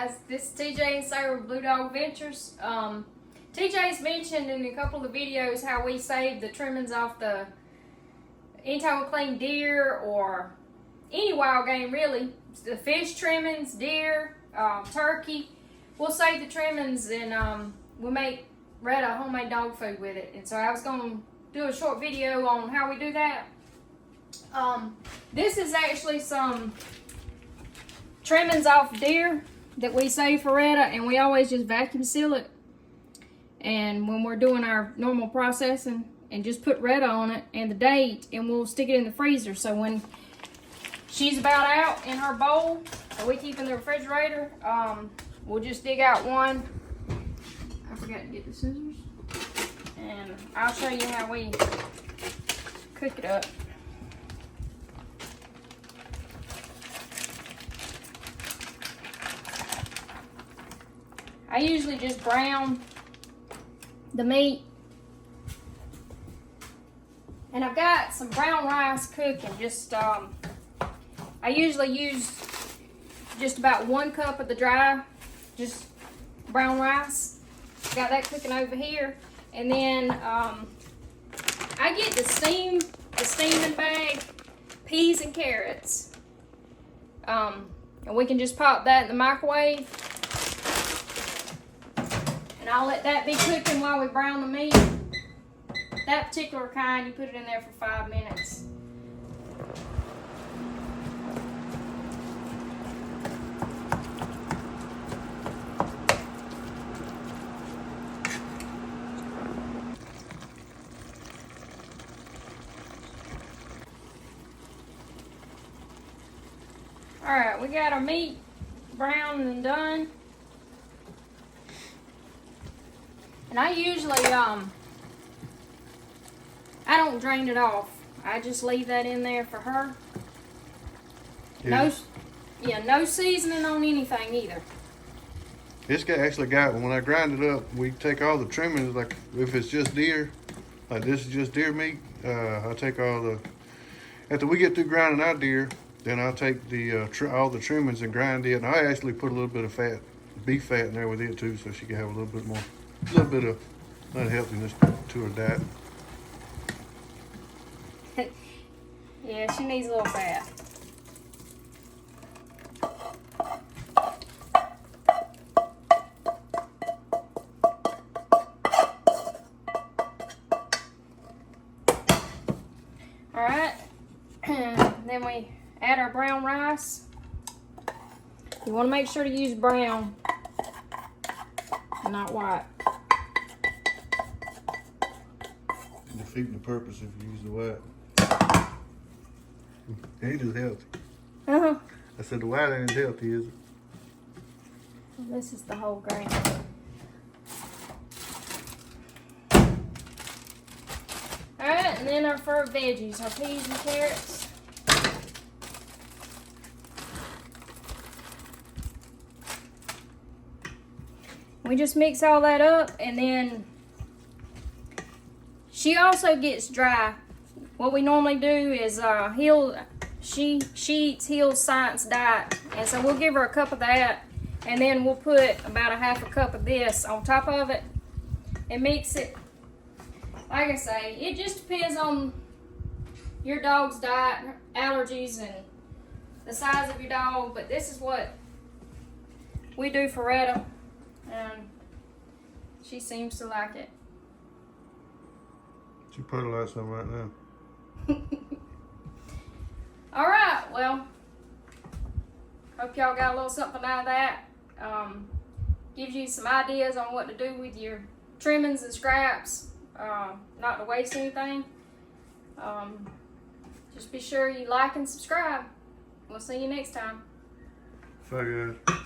guys, this is TJ and Sarah with Blue Dog Ventures. TJ's mentioned in a couple of the videos how we save the trimmings off the anytime we clean deer or any wild game really. The fish trimmings, deer, turkey. We'll save the trimmings and we'll make Retta homemade dog food with it. And so I was going to do a short video on how we do that. This is actually some trimmings off deer that we save for Retta, and we always just vacuum seal it. And when we're doing our normal processing, and just put Retta on it and the date, and we'll stick it in the freezer. So when she's about out in her bowl that we keep in the refrigerator, we'll just dig out one. I forgot to get the scissors, and I'll show you how we cook it up. I usually just brown the meat. And I've got some brown rice cooking. I usually use just about 1 cup of the dry, just brown rice. Got that cooking over here. And then I get the steaming bag, peas and carrots. And we can just pop that in the microwave. And I'll let that be cooking while we brown the meat. That particular kind, you put it in there for 5 minutes. Alright, we got our meat browned and done. And I usually, I don't drain it off. I just leave that in there for her. Yeah. No seasoning on anything either. It's actually got, when I grind it up, we take all the trimmings, like if it's just deer, like this is just deer meat, I take all the, after we get through grinding our deer, then I'll take the all the trimmings and grind it. And I actually put a little bit of fat, beef fat in there with it too, so she can have a little bit more. A little bit of unhealthiness to her diet. Yeah, she needs a little fat. Alright, then we add our brown rice. You want to make sure to use brown, not white. Defeating the purpose if you use the white. It ain't as healthy. Uh-huh. I said the white ain't as healthy, is it? Well, this is the whole grain. Alright, and then our veggies, our peas and carrots. We just mix all that up, and then she also gets dry. What we normally do is she eats Hill's Science Diet, and so we'll give her a cup of that, and then we'll put about a half a cup of this on top of it and mix it. Like I say, it just depends on your dog's diet, allergies, and the size of your dog, but this is what we do for Retta, and she seems to like it. She probably likes something right now. Alright, well, hope y'all got a little something out of that. Gives you some ideas on what to do with your trimmings and scraps, not to waste anything. Just be sure you like and subscribe. We'll see you next time. Bye guys.